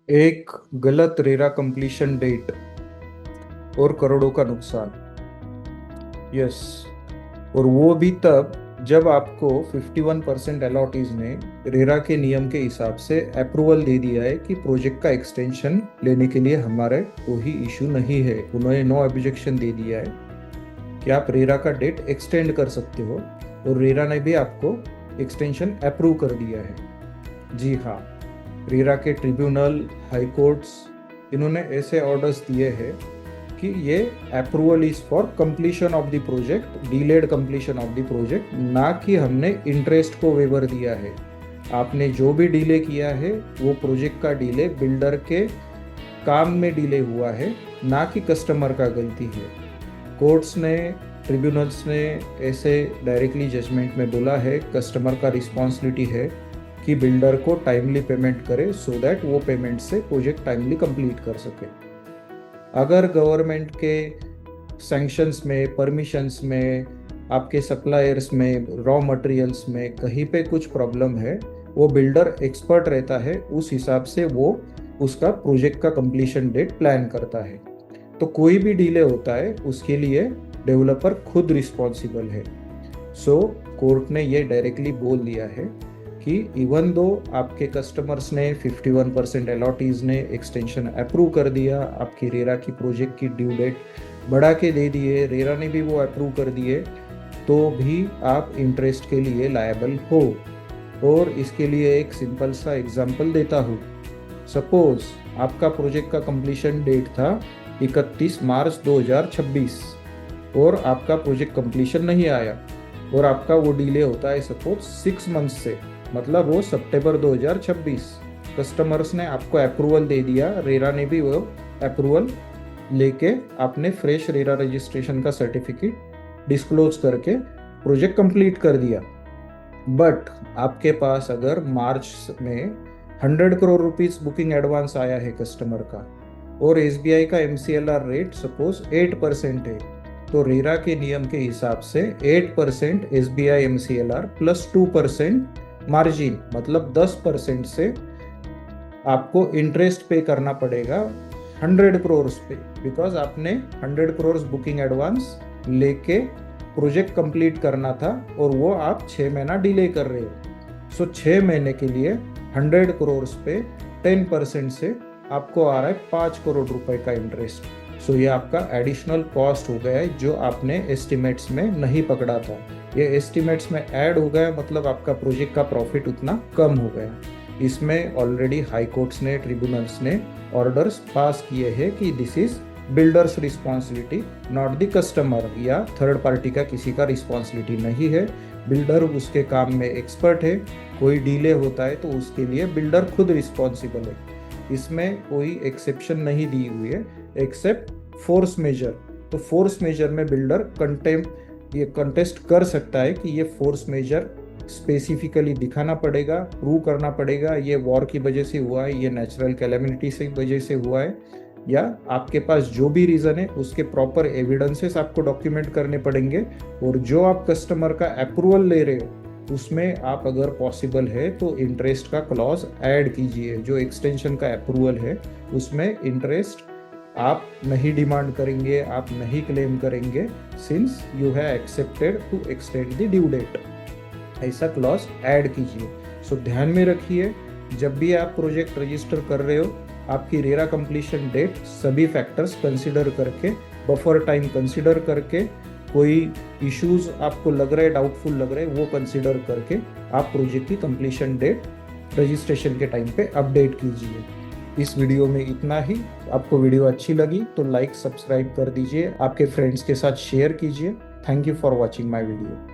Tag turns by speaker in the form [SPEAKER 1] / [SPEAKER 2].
[SPEAKER 1] एक गलत RERA completion date और करोड़ों का नुकसान। यस। और वो भी तब जब आपको 51% अलॉटीज ने रेरा के नियम के हिसाब से अप्रूवल दे दिया है कि प्रोजेक्ट का एक्सटेंशन लेने के लिए हमारे कोई इशू नहीं है। उन्होंने नो ऑब्जेक्शन दे दिया है कि आप रेरा का डेट एक्सटेंड कर सकते हो, और रेरा ने भी आपको एक्सटेंशन अप्रूव कर दिया है। जी हाँ, रेरा के ट्रिब्यूनल, हाई कोर्ट्स, इन्होंने ऐसे ऑर्डर्स दिए हैं कि ये approval is for completion of the project, delayed completion of the project, ना कि हमने इंटरेस्ट को वेवर दिया है। आपने जो भी डिले किया है वो प्रोजेक्ट का डिले बिल्डर के काम में डिले हुआ है, ना कि कस्टमर का गलती है। कोर्ट्स ने, ट्रिब्यूनल्स ने ऐसे डायरेक्टली जजमेंट में बोला है कस्टमर का रिस्पॉन्सिबिलिटी है कि बिल्डर को टाइमली पेमेंट करे, सो दैट वो पेमेंट से प्रोजेक्ट टाइमली कंप्लीट कर सके। अगर गवर्नमेंट के सैंक्शंस में, परमिशंस में, आपके सप्लायर्स में, रॉ मटेरियल्स में कहीं पे कुछ प्रॉब्लम है, वो बिल्डर एक्सपर्ट रहता है, उस हिसाब से वो उसका प्रोजेक्ट का कंप्लीशन डेट प्लान करता है। तो कोई भी डिले होता है उसके लिए डेवलपर खुद रिस्पॉन्सिबल है। सो कोर्ट ने ये डायरेक्टली बोल दिया है कि इवन दो आपके कस्टमर्स ने 51% अलॉटीज ने एक्सटेंशन अप्रूव कर दिया, आपकी रेरा की प्रोजेक्ट की ड्यू डेट बढ़ा के दे दिए, रेरा ने भी वो अप्रूव कर दिए, तो भी आप इंटरेस्ट के लिए लायबल हो। और इसके लिए एक सिंपल सा एग्जांपल देता हूँ। सपोज आपका प्रोजेक्ट का कंप्लीशन डेट था 31 मार्च 2026 और आपका प्रोजेक्ट कंप्लीशन नहीं आया, और आपका वो डिले होता है सपोज 6 मंथ से, मतलब वो सितंबर 2026। कस्टमर्स ने आपको अप्रूवल दे दिया, रेरा ने भी वो अप्रूवल लेके आपने फ्रेश रेरा रजिस्ट्रेशन का सर्टिफिकेट डिस्क्लोज करके प्रोजेक्ट कंप्लीट कर दिया। बट आपके पास अगर मार्च में 100 करोड़ रुपीस बुकिंग एडवांस आया है कस्टमर का, और एसबीआई का MCLR रेट सपोज 8% है, तो रेरा के नियम के हिसाब से 8% SBI MCLR प्लस 2% मार्जिन, मतलब 10% से आपको इंटरेस्ट पे करना पड़ेगा 100 करोड़ पे, बिकॉज आपने 100 करोड़ बुकिंग एडवांस लेके प्रोजेक्ट कंप्लीट करना था, और वो आप 6 महीना डिले कर रहे हो। सो 6 महीने के लिए 100 करोड़ पे 10% से आपको आ रहा है 5 करोड़ रुपए का इंटरेस्ट। सो ये आपका एडिशनल कॉस्ट हो गया है जो आपने एस्टिमेट्स में नहीं पकड़ा था। ये एस्टिमेट्स में ऐड हो गया, मतलब आपका प्रोजेक्ट का प्रॉफिट उतना कम हो गया। इसमें ऑलरेडी हाई कोर्ट्स ने, ट्रिब्यूनल्स ने ऑर्डर्स पास किए हैं कि this is builders responsibility, not the customer या थर्ड पार्टी का किसी का रिस्पॉन्सिबिलिटी नहीं है। बिल्डर उसके काम में एक्सपर्ट है, कोई डिले होता है तो उसके लिए बिल्डर खुद रिस्पॉन्सिबल है। इसमें कोई एक्सेप्शन नहीं दी हुई है एक्सेप्ट फोर्स मेजर। तो फोर्स मेजर में बिल्डर ये कंटेस्ट कर सकता है कि ये फोर्स मेजर स्पेसिफिकली दिखाना पड़ेगा, प्रूव करना पड़ेगा, ये वॉर की वजह से हुआ है, ये नेचुरल कैलेमिटी से वजह से हुआ है, या आपके पास जो भी रीज़न है उसके प्रॉपर एविडेंसेस आपको डॉक्यूमेंट करने पड़ेंगे। और जो आप कस्टमर का अप्रूवल ले रहे हो उसमें आप अगर पॉसिबल है तो इंटरेस्ट का क्लॉज ऐड कीजिए। जो एक्सटेंशन का अप्रूवल है उसमें इंटरेस्ट आप नहीं डिमांड करेंगे, आप नहीं क्लेम करेंगे, since you have accepted to extend the due date. ऐसा क्लॉज ऐड कीजिए। सो ध्यान में रखिए, जब भी आप प्रोजेक्ट रजिस्टर कर रहे हो, आपकी रेरा कंप्लीशन डेट सभी फैक्टर्स कंसिडर करके, बफर टाइम कंसिडर करके, कोई इश्यूज आपको लग रहे, डाउटफुल लग रहे, वो कंसिडर करके आप प्रोजेक्ट की कंप्लीशन डेट रजिस्ट्रेशन के टाइम पे अपडेट कीजिए। इस वीडियो में इतना ही। आपको वीडियो अच्छी लगी तो लाइक, सब्सक्राइब कर दीजिए, आपके फ्रेंड्स के साथ शेयर कीजिए। Thank you for watching my video.